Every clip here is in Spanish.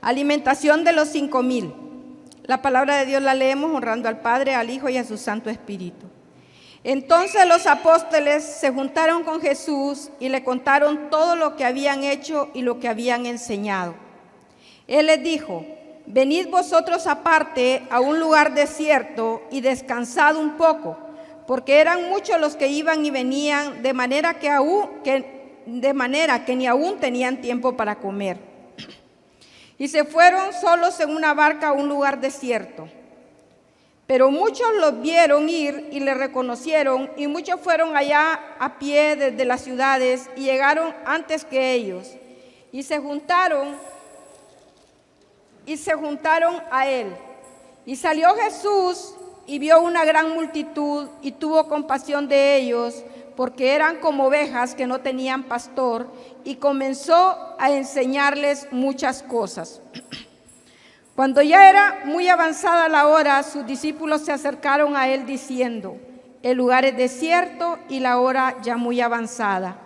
Alimentación de los 5,000. La palabra de Dios la leemos honrando al Padre, al Hijo y a su Santo Espíritu. Entonces los apóstoles se juntaron con Jesús y le contaron todo lo que habían hecho y lo que habían enseñado. Él les dijo: venid vosotros aparte a un lugar desierto y descansad un poco, porque eran muchos los que iban y venían, de manera que ni aún tenían tiempo para comer. Y se fueron solos en una barca a un lugar desierto. Pero muchos los vieron ir y le reconocieron, y muchos fueron allá a pie desde las ciudades y llegaron antes que ellos. Y se juntaron a él. Y salió Jesús y vio una gran multitud y tuvo compasión de ellos, porque eran como ovejas que no tenían pastor, y comenzó a enseñarles muchas cosas. Cuando ya era muy avanzada la hora, sus discípulos se acercaron a él diciendo: el lugar es desierto y la hora ya muy avanzada.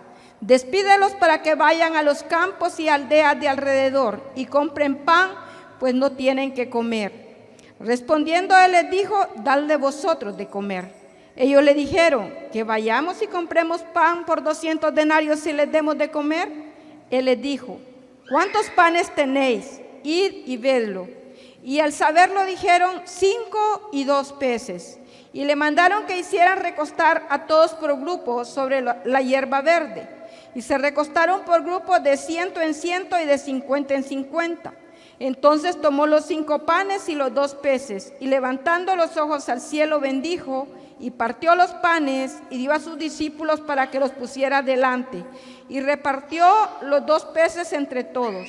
Despídelos para que vayan a los campos y aldeas de alrededor y compren pan, pues no tienen que comer. Respondiendo él les dijo: dadle vosotros de comer. Ellos le dijeron: que vayamos y compremos pan por 200 denarios y les demos de comer. Él les dijo: ¿cuántos panes tenéis? Id y vedlo. Y al saberlo dijeron: 5 y 2 peces. Y le mandaron que hicieran recostar a todos por grupos sobre la hierba verde. Y se recostaron por grupos de 100 en 100 y de 50 en 50. Entonces tomó los 5 panes y los 2 peces, y levantando los ojos al cielo bendijo, y partió los panes, y dio a sus discípulos para que los pusiera delante, y repartió los 2 peces entre todos.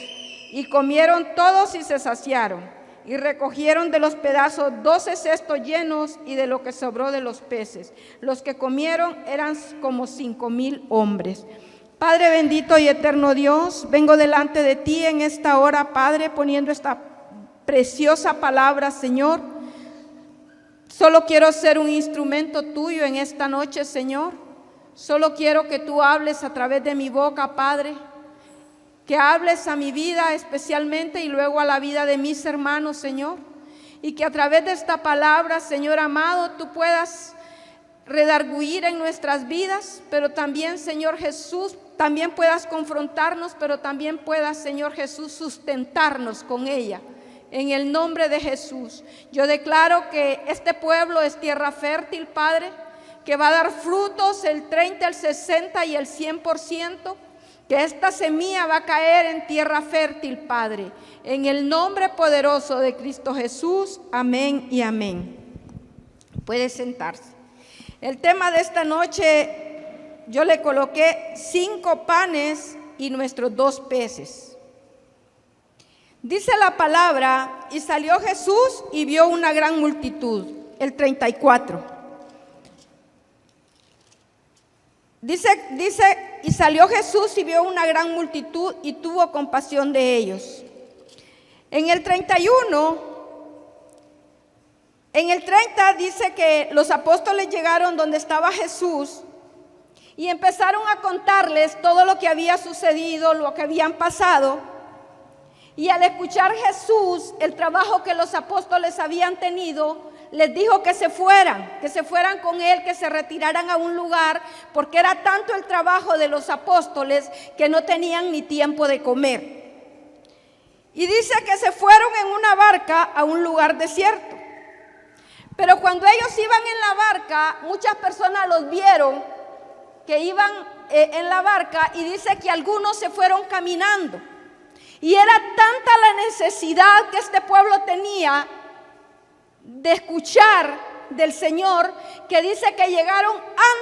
Y comieron todos y se saciaron, y recogieron de los pedazos 12 cestos llenos, y de lo que sobró de los peces. Los que comieron eran como 5,000 hombres. Padre bendito y eterno Dios, vengo delante de ti en esta hora, Padre, poniendo esta preciosa palabra, Señor. Solo quiero ser un instrumento tuyo en esta noche, Señor. Solo quiero que tú hables a través de mi boca, Padre. Que hables a mi vida especialmente y luego a la vida de mis hermanos, Señor. Y que a través de esta palabra, Señor amado, tú puedas redarguir en nuestras vidas, pero también, Señor Jesús, también puedas confrontarnos, pero también puedas, Señor Jesús, sustentarnos con ella. En el nombre de Jesús, yo declaro que este pueblo es tierra fértil, Padre, que va a dar frutos el 30, el 60 y el 100%, que esta semilla va a caer en tierra fértil, Padre. En el nombre poderoso de Cristo Jesús, amén y amén. Puede sentarse. El tema de esta noche yo le coloqué 5 panes y nuestros 2 peces. Dice la palabra: y salió Jesús y vio una gran multitud. El 34. Dice, y salió Jesús y vio una gran multitud y tuvo compasión de ellos. En el 31, en el 30 dice que los apóstoles llegaron donde estaba Jesús y empezaron a contarles todo lo que había sucedido, lo que habían pasado. Y al escuchar Jesús el trabajo que los apóstoles habían tenido, les dijo que se fueran con él, que se retiraran a un lugar, porque era tanto el trabajo de los apóstoles que no tenían ni tiempo de comer. Y dice que se fueron en una barca a un lugar desierto. Pero cuando ellos iban en la barca, muchas personas los vieron que iban en la barca, y dice que algunos se fueron caminando. Y era tanta la necesidad que este pueblo tenía de escuchar del Señor, que dice que llegaron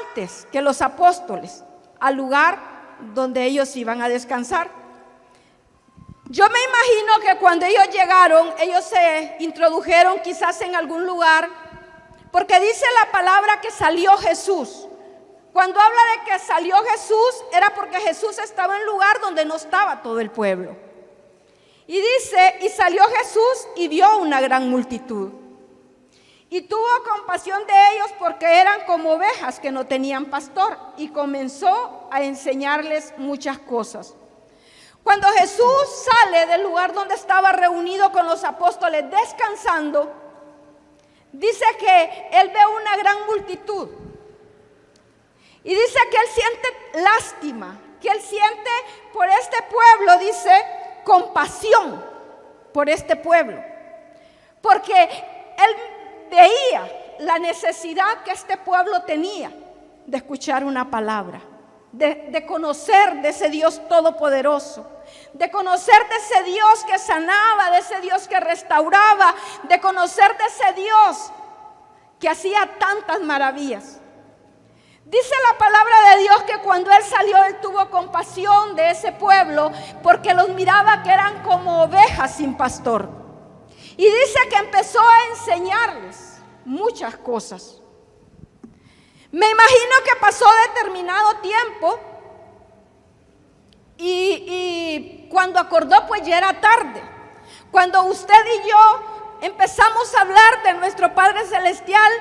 antes que los apóstoles al lugar donde ellos iban a descansar. Yo me imagino que cuando ellos llegaron, ellos se introdujeron quizás en algún lugar, porque dice la palabra que salió Jesús. Cuando habla de que salió Jesús, era porque Jesús estaba en un lugar donde no estaba todo el pueblo. Y dice, y salió Jesús y vio una gran multitud. Y tuvo compasión de ellos porque eran como ovejas que no tenían pastor. Y comenzó a enseñarles muchas cosas. Cuando Jesús sale del lugar donde estaba reunido con los apóstoles descansando, dice que él ve una gran multitud. Y dice que él siente lástima, que él siente por este pueblo, dice, compasión por este pueblo. Porque él veía la necesidad que este pueblo tenía de escuchar una palabra, de conocer de ese Dios todopoderoso, de conocer de ese Dios que sanaba, de ese Dios que restauraba, de conocer de ese Dios que hacía tantas maravillas. Dice la palabra de Dios que cuando él salió, él tuvo compasión de ese pueblo porque los miraba que eran como ovejas sin pastor. Y dice que empezó a enseñarles muchas cosas. Me imagino que pasó determinado tiempo y cuando acordó, pues ya era tarde. Cuando usted y yo empezamos a hablar de nuestro Padre Celestial,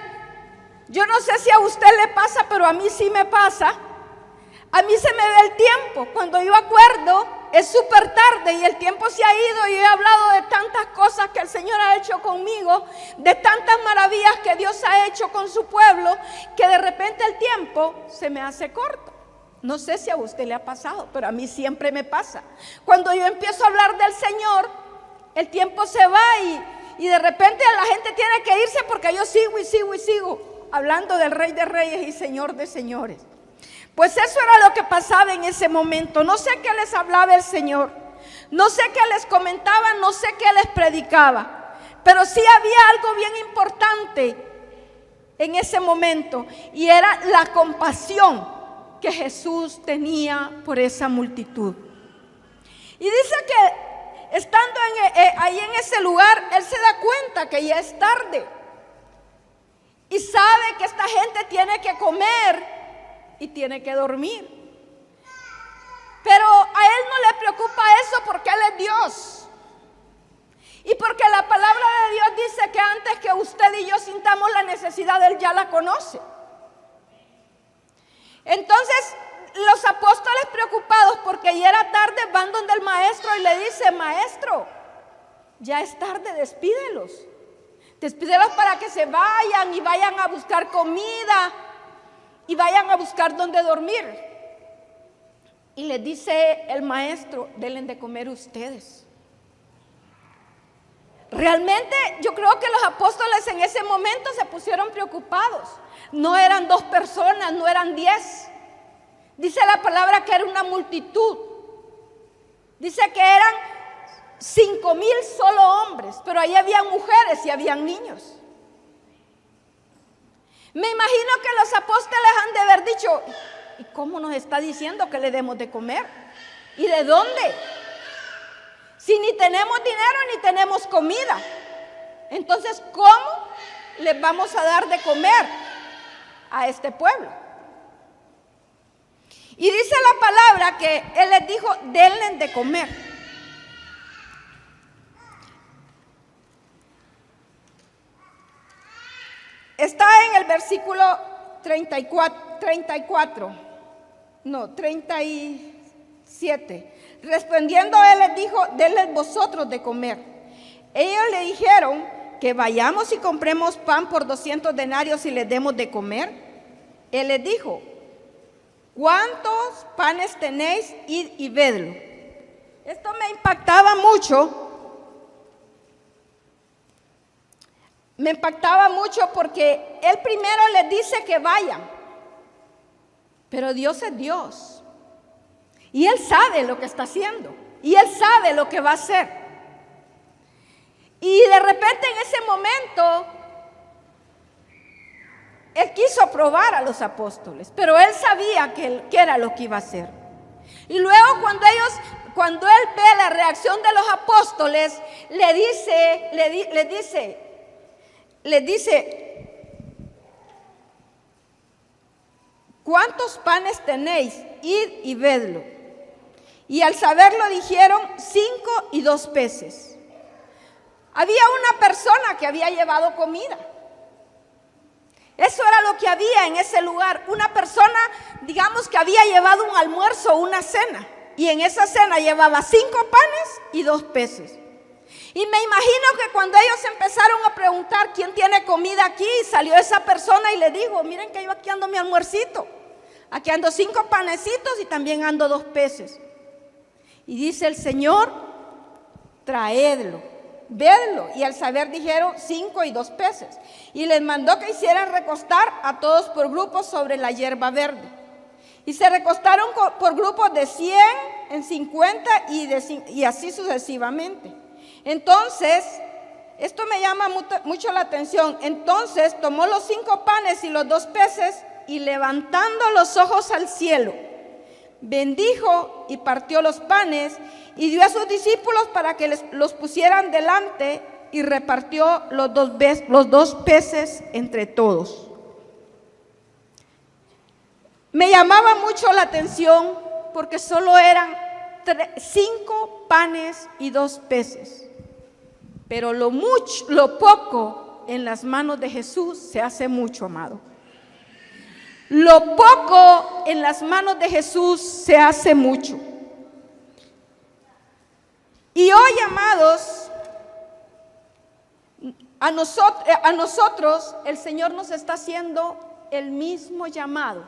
yo no sé si a usted le pasa, pero a mí sí me pasa. A mí se me ve el tiempo. Cuando yo acuerdo, es súper tarde y el tiempo se ha ido y he hablado de tantas cosas que el Señor ha hecho conmigo, de tantas maravillas que Dios ha hecho con su pueblo, que de repente el tiempo se me hace corto. No sé si a usted le ha pasado, pero a mí siempre me pasa. Cuando yo empiezo a hablar del Señor, el tiempo se va y de repente la gente tiene que irse porque yo sigo y sigo y sigo hablando del Rey de Reyes y Señor de Señores. Pues eso era lo que pasaba en ese momento. No sé qué les hablaba el Señor, no sé qué les comentaba, no sé qué les predicaba, pero sí había algo bien importante en ese momento y era la compasión que Jesús tenía por esa multitud. Y dice que estando ahí en ese lugar, él se da cuenta que ya es tarde y sabe que esta gente tiene que comer y tiene que dormir. Pero a él no le preocupa eso porque él es Dios. Y porque la palabra de Dios dice que antes que usted y yo sintamos la necesidad, él ya la conoce. Entonces los apóstoles, preocupados porque ya era tarde, van donde el maestro y le dice: maestro, ya es tarde, despídelos. Despídelos para que se vayan y vayan a buscar comida y vayan a buscar donde dormir. Y les dice el maestro: denle de comer ustedes. Realmente yo creo que los apóstoles en ese momento se pusieron preocupados. No eran 2 personas, no eran 10. Dice la palabra que era una multitud. Dice que eran 5,000 solo hombres, pero ahí había mujeres y habían niños. Me imagino que los apóstoles han de haber dicho: ¿y cómo nos está diciendo que le demos de comer? ¿Y de dónde? Si ni tenemos dinero ni tenemos comida. Entonces, ¿cómo les vamos a dar de comer a este pueblo? Y dice la palabra que él les dijo: denle de comer. Está en el versículo 37. Respondiendo él les dijo: denles vosotros de comer. Ellos le dijeron: que vayamos y compremos pan por 200 denarios y les demos de comer. Él les dijo: ¿cuántos panes tenéis? Id y vedlo. Esto me impactaba mucho. Me impactaba mucho porque él primero les dice que vayan. Pero Dios es Dios. Y él sabe lo que está haciendo. Y él sabe lo que va a hacer. Y de repente en ese momento, él quiso probar a los apóstoles. Pero él sabía que era lo que iba a hacer. Y luego cuando él ve la reacción de los apóstoles, le dice: ¿cuántos panes tenéis? Id y vedlo. Y al saberlo dijeron: 5 y 2 peces. Había una persona que había llevado comida. Eso era lo que había en ese lugar. Una persona, digamos, que había llevado un almuerzo o una cena. y en esa cena llevaba 5 panes y 2 peces. Y me imagino que cuando ellos empezaron a preguntar quién tiene comida aquí, salió esa persona y le dijo: miren que yo aquí ando mi almuercito, aquí ando 5 panecitos y también ando 2 peces. Y dice el Señor: traedlo, vedlo. Y al saber dijeron 5 y 2 peces. Y les mandó que hicieran recostar a todos por grupos sobre la hierba verde. Y se recostaron por grupos de 100, en 50 y así sucesivamente. Entonces, esto me llama mucho la atención. Entonces tomó los 5 panes y los 2 peces y levantando los ojos al cielo, bendijo y partió los panes y dio a sus discípulos para que los pusieran delante y repartió los 2 peces entre todos. Me llamaba mucho la atención porque solo eran 5 panes y 2 peces. Pero lo poco en las manos de Jesús se hace mucho, amado. Lo poco en las manos de Jesús se hace mucho. Y hoy, amados, a nosotros el Señor nos está haciendo el mismo llamado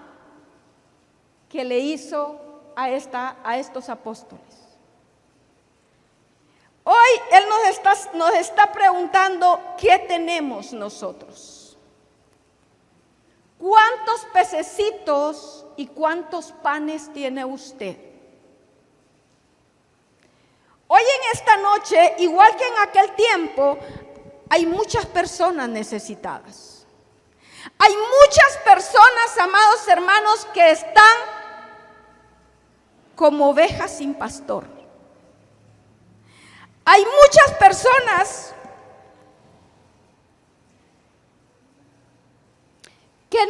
que le hizo a estos apóstoles. Hoy Él nos está preguntando: ¿qué tenemos nosotros? ¿Cuántos pececitos y cuántos panes tiene usted? Hoy en esta noche, igual que en aquel tiempo, hay muchas personas necesitadas. Hay muchas personas, amados hermanos, que están como ovejas sin pastor. Hay muchas personas que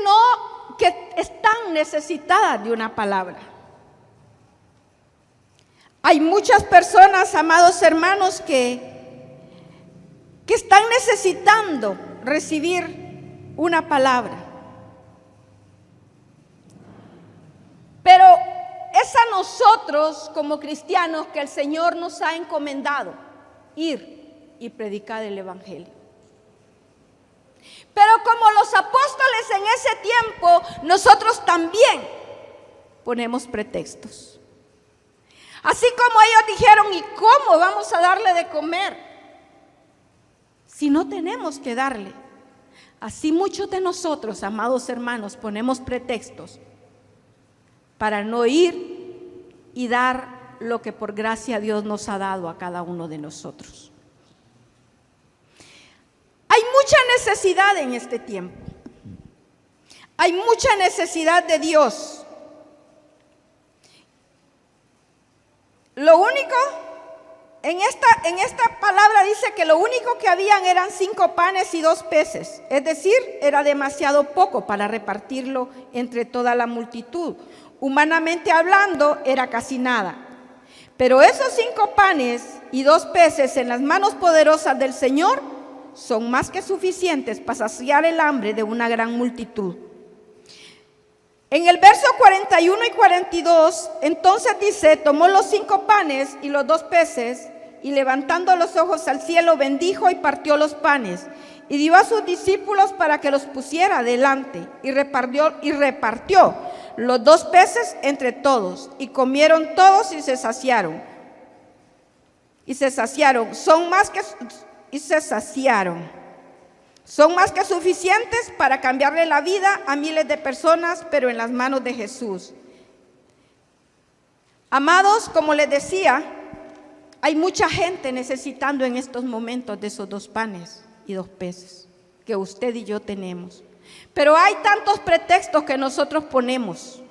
están necesitadas de una palabra. Hay muchas personas, amados hermanos, que están necesitando recibir una palabra. Pero es a nosotros como cristianos que el Señor nos ha encomendado ir y predicar el Evangelio. Pero como los apóstoles en ese tiempo, nosotros también ponemos pretextos. Así como ellos dijeron: ¿y cómo vamos a darle de comer si no tenemos que darle? Así muchos de nosotros, amados hermanos, ponemos pretextos para no ir y dar lo que por gracia Dios nos ha dado a cada uno de nosotros. Hay mucha necesidad en este tiempo. Hay mucha necesidad de Dios. Lo único, en esta palabra dice que lo único que habían eran 5 panes y 2 peces. Es decir, era demasiado poco para repartirlo entre toda la multitud. Humanamente hablando, era casi nada. Pero esos 5 panes y 2 peces en las manos poderosas del Señor son más que suficientes para saciar el hambre de una gran multitud. En el verso 41 y 42, entonces dice: tomó los 5 panes y los 2 peces, y levantando los ojos al cielo, bendijo y partió los panes, y dio a sus discípulos para que los pusiera delante, y repartió los 2 peces entre todos, y comieron todos y se saciaron. Son más que suficientes para cambiarle la vida a miles de personas, pero en las manos de Jesús. Amados, como les decía, hay mucha gente necesitando en estos momentos de esos 2 panes y 2 peces que usted y yo tenemos. Pero hay tantos pretextos que nosotros ponemos.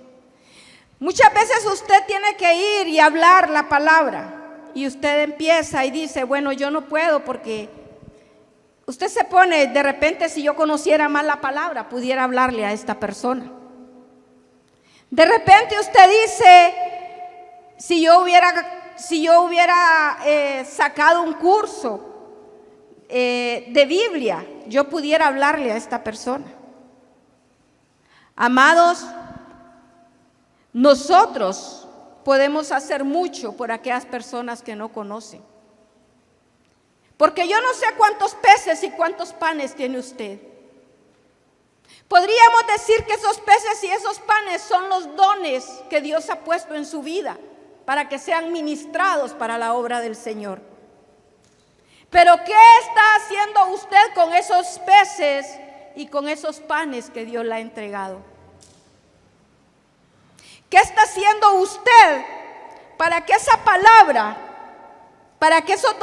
Muchas veces usted tiene que ir y hablar la palabra, y usted empieza y dice: bueno, yo no puedo porque... Usted se pone, de repente, si yo conociera más la palabra, pudiera hablarle a esta persona. De repente usted dice: si yo hubiera sacado un curso de Biblia, yo pudiera hablarle a esta persona. Amados, nosotros podemos hacer mucho por aquellas personas que no conocen. Porque yo no sé cuántos peces y cuántos panes tiene usted. Podríamos decir que esos peces y esos panes son los dones que Dios ha puesto en su vida para que sean ministrados para la obra del Señor. Pero ¿qué está haciendo usted con esos peces y con esos panes que Dios le ha entregado? ¿Qué está haciendo usted para que esa palabra, para que esos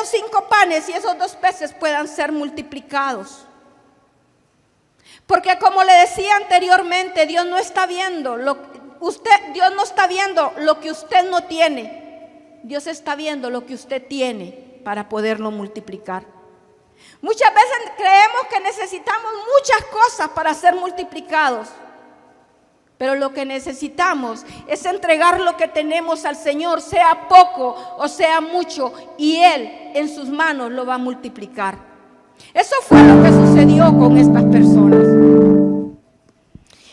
5 panes y esos 2 peces puedan ser multiplicados? Porque como le decía anteriormente, Dios no está viendo Dios no está viendo lo que usted no tiene. Dios está viendo lo que usted tiene para poderlo multiplicar. Muchas veces creemos que necesitamos muchas cosas para ser multiplicados. Pero lo que necesitamos es entregar lo que tenemos al Señor, sea poco o sea mucho, y Él en sus manos lo va a multiplicar. Eso fue lo que sucedió con estas personas.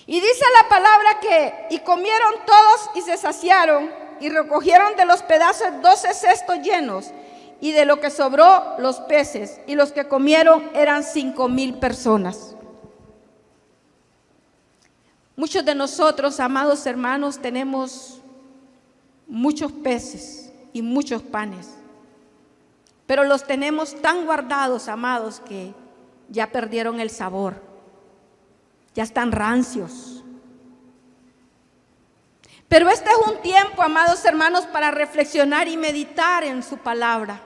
Y dice la palabra que, y comieron todos y se saciaron, y recogieron de los pedazos 12 cestos llenos, y de lo que sobró los peces, y los que comieron eran 5,000 personas. Muchos de nosotros, amados hermanos, tenemos muchos peces y muchos panes, pero los tenemos tan guardados, amados, que ya perdieron el sabor, ya están rancios. Pero este es un tiempo, amados hermanos, para reflexionar y meditar en su palabra,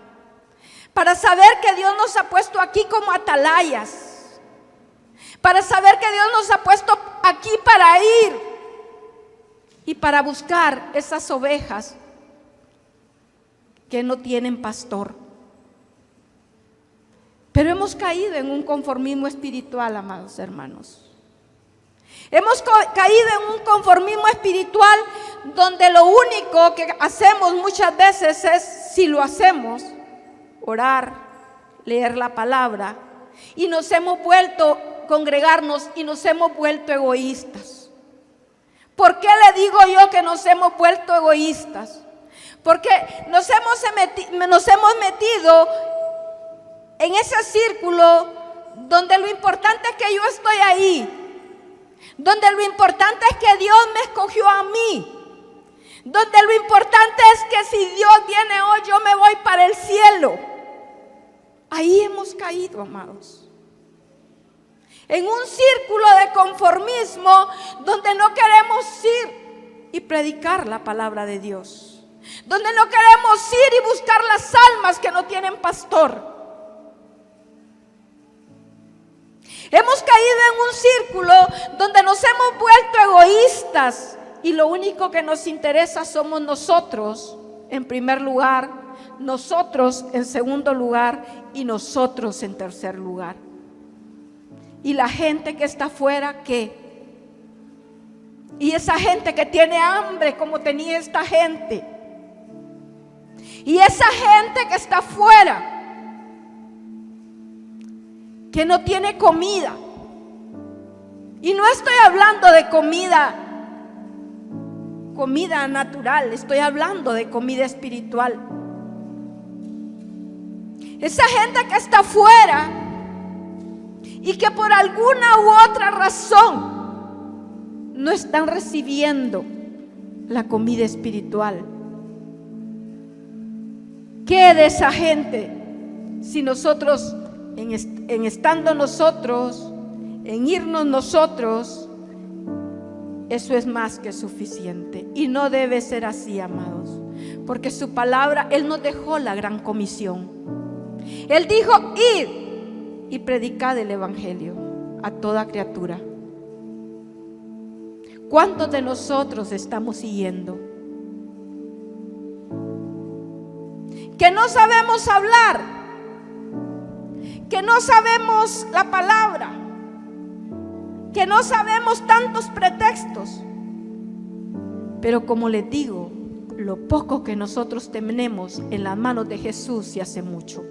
para saber que Dios nos ha puesto aquí como atalayas, para saber que Dios nos ha puesto aquí para ir y para buscar esas ovejas que no tienen pastor. Pero hemos caído en un conformismo espiritual, amados hermanos. Hemos caído en un conformismo espiritual donde lo único que hacemos muchas veces es, si lo hacemos, orar, leer la palabra, y nos hemos vuelto congregarnos y nos hemos vuelto egoístas. ¿Por qué le digo yo que nos hemos vuelto egoístas? Porque nos hemos metido en ese círculo donde lo importante es que yo estoy ahí, donde lo importante es que Dios me escogió a mí, donde lo importante es que si Dios viene hoy yo me voy para el cielo. Ahí hemos caído, amados, en un círculo de conformismo donde no queremos ir y predicar la palabra de Dios, donde no queremos ir y buscar las almas que no tienen pastor. Hemos caído en un círculo donde nos hemos vuelto egoístas y lo único que nos interesa somos nosotros en primer lugar, nosotros en segundo lugar y nosotros en tercer lugar. Y la gente que está afuera, ¿qué? Y esa gente que tiene hambre como tenía esta gente. Y esa gente que está afuera, que no tiene comida. Y no estoy hablando de comida natural, estoy hablando de comida espiritual. Esa gente que está afuera y que por alguna u otra razón no están recibiendo la comida espiritual. ¿Qué de esa gente si nosotros, en estando nosotros, en irnos nosotros, eso es más que suficiente? Y no debe ser así, amados, porque su palabra, Él nos dejó la gran comisión. Él dijo: id y predicad el evangelio a toda criatura. ¿Cuántos de nosotros estamos siguiendo? Que no sabemos hablar, que no sabemos la palabra, que no sabemos tantos pretextos. Pero como les digo, lo poco que nosotros tenemos en las manos de Jesús se hace mucho.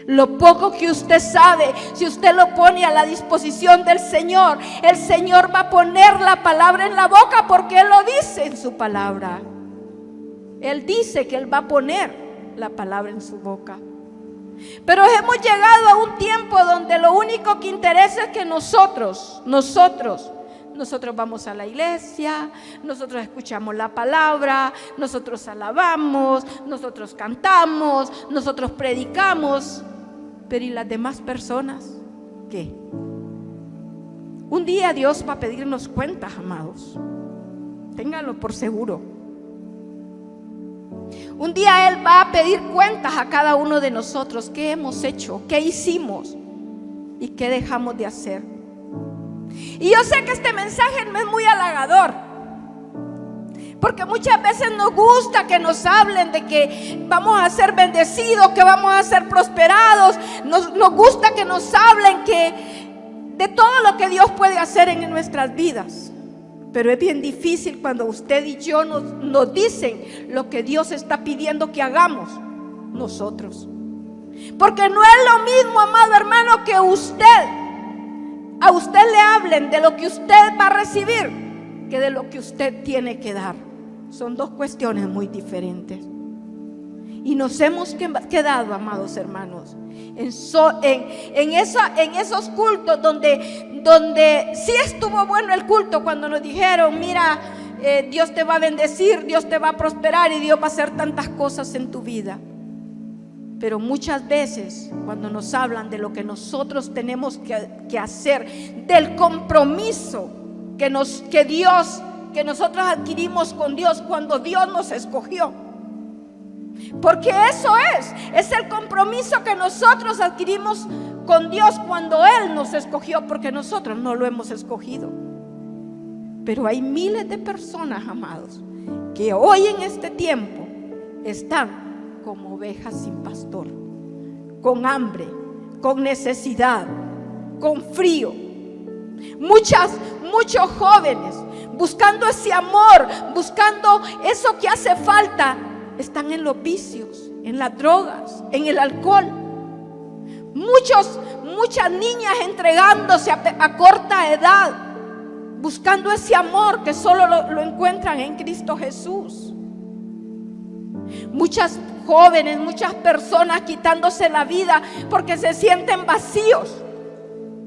Lo poco que usted sabe, si usted lo pone a la disposición del Señor, el Señor va a poner la palabra en la boca, porque Él lo dice en su palabra. Él dice que Él va a poner la palabra en su boca. Pero hemos llegado a un tiempo donde lo único que interesa es que nosotros vamos a la iglesia, nosotros escuchamos la palabra, nosotros alabamos, nosotros cantamos, nosotros predicamos. Pero ¿y las demás personas qué? Un día Dios va a pedirnos cuentas, amados. Ténganlo por seguro. Un día Él va a pedir cuentas a cada uno de nosotros. ¿Qué hemos hecho? ¿Qué hicimos? ¿Y qué dejamos de hacer? Y yo sé que este mensaje no es muy halagador, porque muchas veces nos gusta que nos hablen de que vamos a ser bendecidos, que vamos a ser prosperados. Nos gusta que nos hablen de todo lo que Dios puede hacer en nuestras vidas. Pero es bien difícil cuando usted y yo nos dicen lo que Dios está pidiendo que hagamos nosotros. Porque no es lo mismo, amado hermano, que a usted le hablen de lo que usted va a recibir que de lo que usted tiene que dar. Son dos cuestiones muy diferentes. Y nos hemos quedado, amados hermanos, en esos cultos donde sí estuvo bueno el culto, cuando nos dijeron: mira, Dios te va a bendecir, Dios te va a prosperar y Dios va a hacer tantas cosas en tu vida. Pero muchas veces cuando nos hablan de lo que nosotros tenemos que hacer, del compromiso que nosotros adquirimos con Dios cuando Dios nos escogió, porque eso es el compromiso que nosotros adquirimos con Dios cuando Él nos escogió, porque nosotros no lo hemos escogido. Pero hay miles de personas, amados, que hoy en este tiempo están como ovejas sin pastor, con hambre, con necesidad, con frío. Muchos jóvenes buscando ese amor, buscando eso que hace falta, están en los vicios, en las drogas, en el alcohol. Muchas niñas entregándose a corta edad, buscando ese amor que solo lo encuentran en Cristo Jesús. Muchas jóvenes, muchas personas quitándose la vida porque se sienten vacíos,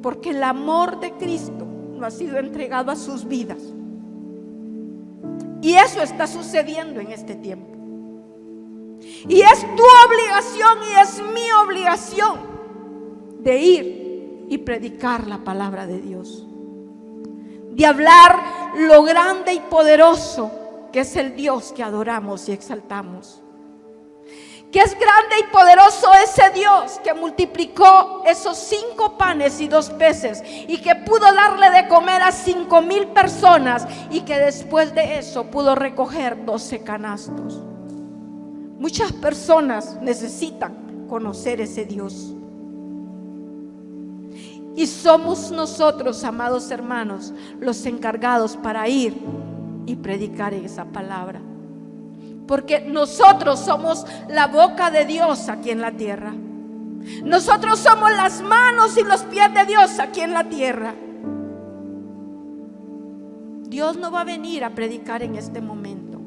porque el amor de Cristo no ha sido entregado a sus vidas. Y eso está sucediendo en este tiempo. Y es tu obligación y es mi obligación de ir y predicar la palabra de Dios, de hablar lo grande y poderoso que es el Dios que adoramos y exaltamos. Que es grande y poderoso ese Dios que multiplicó esos 5 panes y 2 peces y que pudo darle de comer a 5,000 personas, y que después de eso pudo recoger 12 canastos. Muchas personas necesitan conocer ese Dios. Y somos nosotros, amados hermanos, los encargados para ir y predicar esa palabra. Porque nosotros somos la boca de Dios aquí en la tierra. Nosotros somos las manos y los pies de Dios aquí en la tierra. Dios no va a venir a predicar en este momento.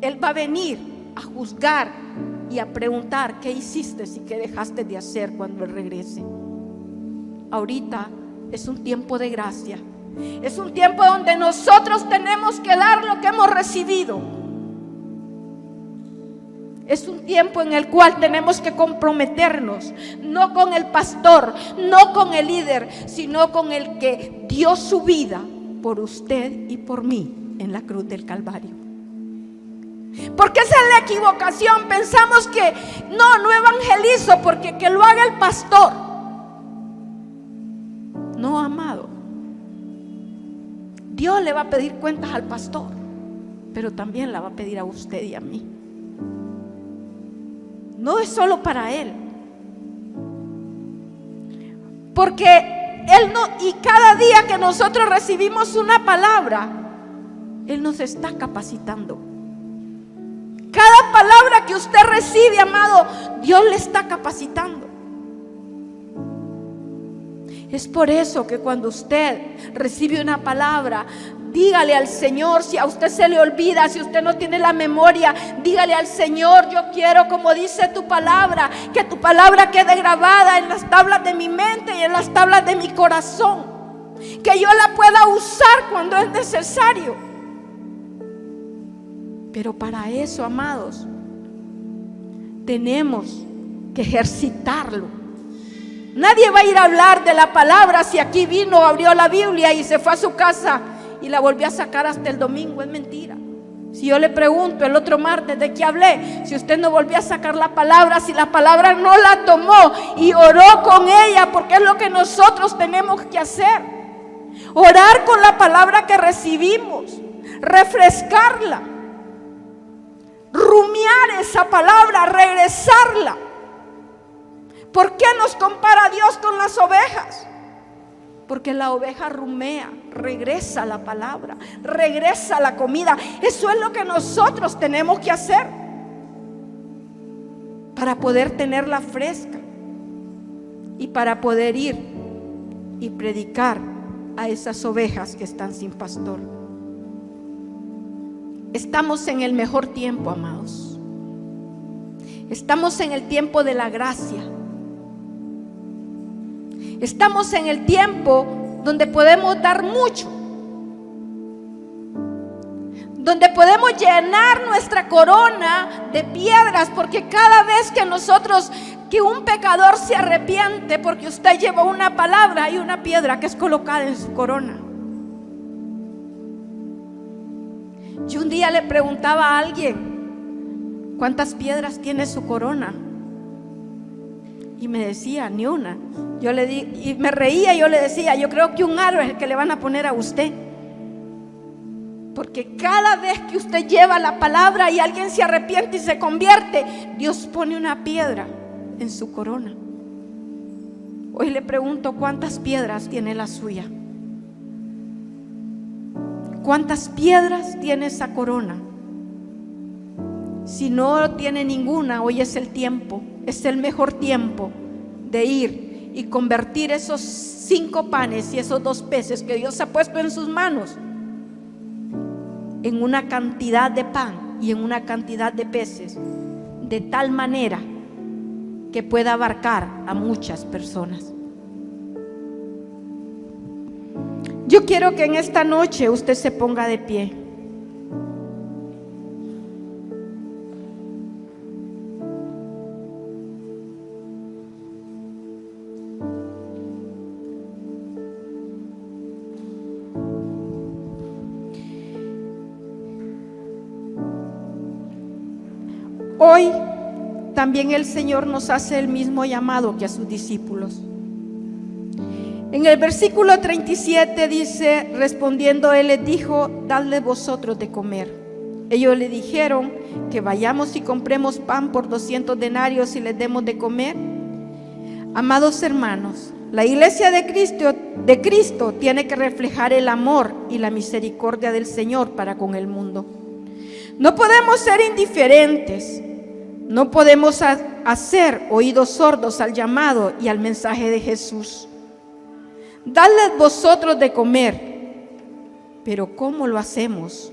Él va a venir a juzgar y a preguntar qué hiciste y qué dejaste de hacer cuando Él regrese. Ahorita es un tiempo de gracia. Es un tiempo donde nosotros tenemos que dar lo que hemos recibido. Es un tiempo en el cual tenemos que comprometernos, no con el pastor, no con el líder, sino con el que dio su vida por usted y por mí en la cruz del Calvario. Porque esa es la equivocación. Pensamos que no evangelizo porque que lo haga el pastor. No, amado, Dios le va a pedir cuentas al pastor, pero también la va a pedir a usted y a mí. No es solo para Él, porque Él no, y cada día que nosotros recibimos una palabra, Él nos está capacitando. Cada palabra que usted recibe, amado, Dios le está capacitando. Es por eso que cuando usted recibe una palabra, dígale al Señor. Si a usted se le olvida, si usted no tiene la memoria, dígale al Señor: yo quiero, como dice tu palabra, que tu palabra quede grabada en las tablas de mi mente y en las tablas de mi corazón, que yo la pueda usar cuando es necesario. Pero para eso, amados, tenemos que ejercitarlo. Nadie va a ir a hablar de la palabra si aquí vino, abrió la Biblia y se fue a su casa y la volvió a sacar hasta el domingo. Es mentira. Si yo le pregunto el otro martes de qué hablé, si usted no volvió a sacar la palabra, si la palabra no la tomó y oró con ella, porque es lo que nosotros tenemos que hacer: orar con la palabra que recibimos, refrescarla, rumiar esa palabra, regresarla. ¿Por qué nos compara Dios con las ovejas? Porque la oveja rumea, regresa la palabra, regresa la comida. Eso es lo que nosotros tenemos que hacer para poder tenerla fresca y para poder ir y predicar a esas ovejas que están sin pastor. Estamos en el mejor tiempo, amados. Estamos en el tiempo de la gracia. Estamos en el tiempo donde podemos dar mucho, donde podemos llenar nuestra corona de piedras, porque cada vez que un pecador se arrepiente porque usted lleva una palabra, hay una piedra que es colocada en su corona. Yo un día le preguntaba a alguien: ¿cuántas piedras tiene su corona? Y me decía: ni una. Yo le di, y me reía. Yo le decía: yo creo que un aro es el que le van a poner a usted, porque cada vez que usted lleva la palabra y alguien se arrepiente y se convierte, Dios pone una piedra en su corona. Hoy le pregunto: ¿cuántas piedras tiene la suya? ¿Cuántas piedras tiene esa corona? Si no tiene ninguna, hoy es el tiempo, es el mejor tiempo de ir y convertir esos 5 panes y esos 2 peces que Dios ha puesto en sus manos en una cantidad de pan y en una cantidad de peces, de tal manera que pueda abarcar a muchas personas. Yo quiero que en esta noche usted se ponga de pie. Hoy también el Señor nos hace el mismo llamado que a sus discípulos. En el versículo 37 dice: respondiendo Él les dijo: dadle vosotros de comer. Ellos le dijeron: que vayamos y compremos pan por 200 denarios y les demos de comer. Amados hermanos, la iglesia de Cristo tiene que reflejar el amor y la misericordia del Señor para con el mundo. No podemos ser indiferentes. No podemos hacer oídos sordos al llamado y al mensaje de Jesús. Dadles vosotros de comer. Pero ¿cómo lo hacemos?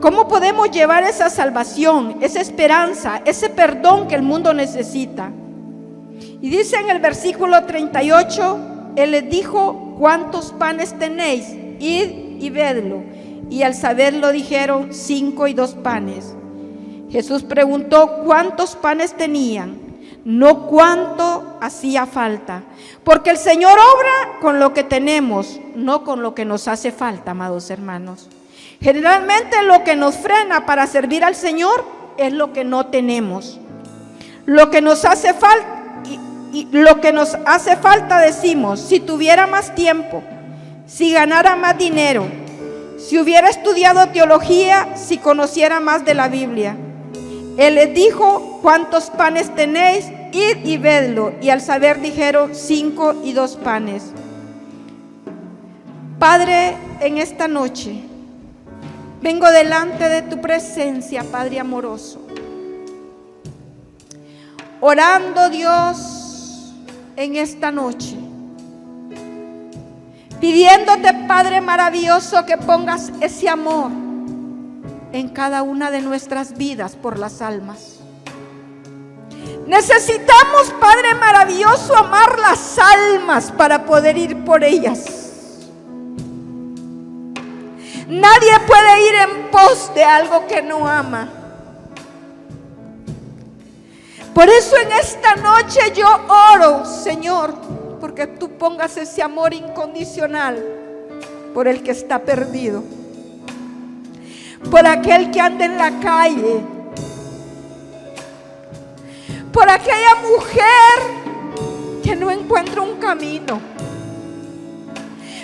¿Cómo podemos llevar esa salvación, esa esperanza, ese perdón que el mundo necesita? Y dice en el versículo 38, Él les dijo: ¿cuántos panes tenéis? Id y vedlo. Y al saberlo dijeron: 5 y 2 panes. Jesús preguntó: ¿cuántos panes tenían? No cuánto hacía falta, porque el Señor obra con lo que tenemos, no con lo que nos hace falta, amados hermanos. Generalmente lo que nos frena para servir al Señor es lo que no tenemos. Lo que nos hace falta, y lo que nos hace falta decimos: si tuviera más tiempo, si ganara más dinero, si hubiera estudiado teología, si conociera más de la Biblia. Él les dijo: ¿cuántos panes tenéis? Id y vedlo. Y al saber dijeron: 5 y 2 panes. Padre, en esta noche vengo delante de tu presencia, Padre amoroso, orando, Dios, en esta noche pidiéndote, Padre maravilloso, que pongas ese amor en cada una de nuestras vidas por las almas. Necesitamos, Padre maravilloso, amar las almas para poder ir por ellas. Nadie puede ir en pos de algo que no ama. Por eso en esta noche yo oro, Señor, porque tú pongas ese amor incondicional por el que está perdido, por aquel que anda en la calle, por aquella mujer que no encuentra un camino,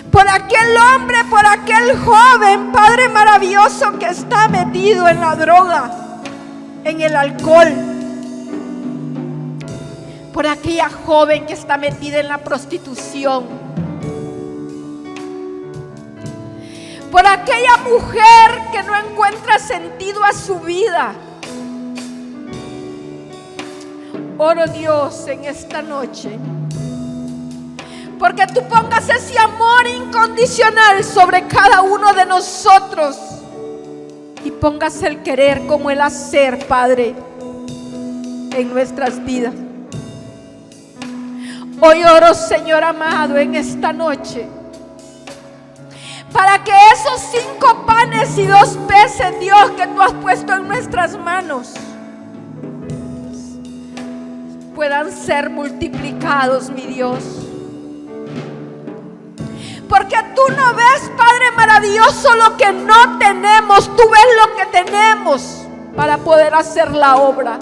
por aquel hombre, por aquel joven, Padre maravilloso, que está metido en la droga, en el alcohol, por aquella joven que está metida en la prostitución, por aquella mujer que no encuentra sentido a su vida. Oro, Dios, en esta noche, porque tú pongas ese amor incondicional sobre cada uno de nosotros y pongas el querer como el hacer, Padre, en nuestras vidas. Hoy oro, Señor amado, en esta noche, para que esos 5 panes y 2 peces, Dios, que tú has puesto en nuestras manos, puedan ser multiplicados, mi Dios. Porque tú no ves, Padre maravilloso, lo que no tenemos. Tú ves lo que tenemos para poder hacer la obra.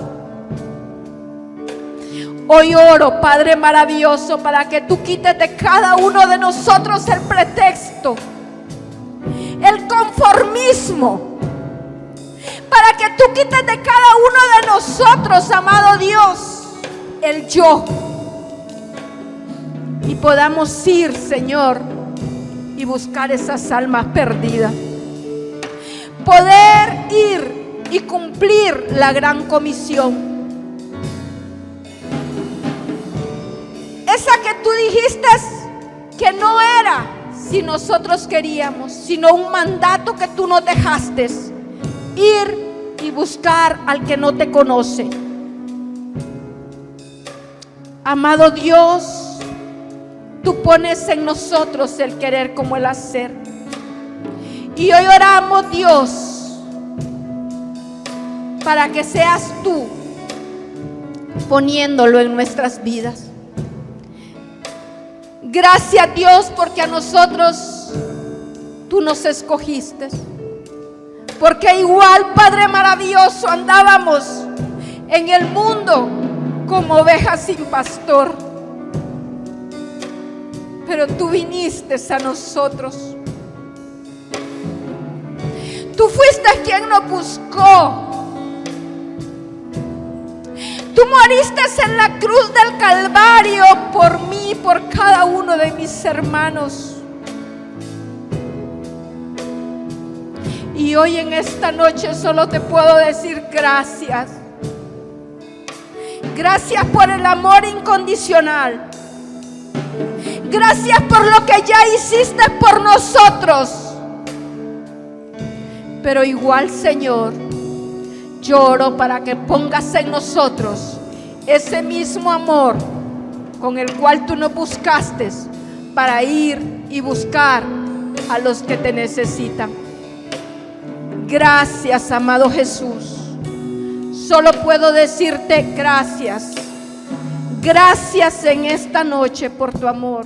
Hoy oro, Padre maravilloso, para que tú quites de cada uno de nosotros el pretexto, el conformismo, para que tú quites de cada uno de nosotros, amado Dios, el yo, y podamos ir, Señor, y buscar esas almas perdidas, poder ir y cumplir la gran comisión, esa que tú dijiste que no era si nosotros queríamos, sino un mandato que tú nos dejaste, ir y buscar al que no te conoce. Amado Dios, tú pones en nosotros el querer como el hacer. Y hoy oramos, Dios, para que seas tú poniéndolo en nuestras vidas. Gracias, Dios, porque a nosotros tú nos escogiste. Porque igual, Padre maravilloso, andábamos en el mundo como ovejas sin pastor, pero tú viniste a nosotros. Tú fuiste quien nos buscó. Tú moriste en la cruz del Calvario por mí, por cada uno de mis hermanos. Y hoy en esta noche solo te puedo decir gracias. Gracias por el amor incondicional. Gracias por lo que ya hiciste por nosotros. Pero igual, Señor, lloro para que pongas en nosotros ese mismo amor con el cual tú nos buscaste para ir y buscar a los que te necesitan. Gracias, amado Jesús. Solo puedo decirte gracias. Gracias en esta noche por tu amor.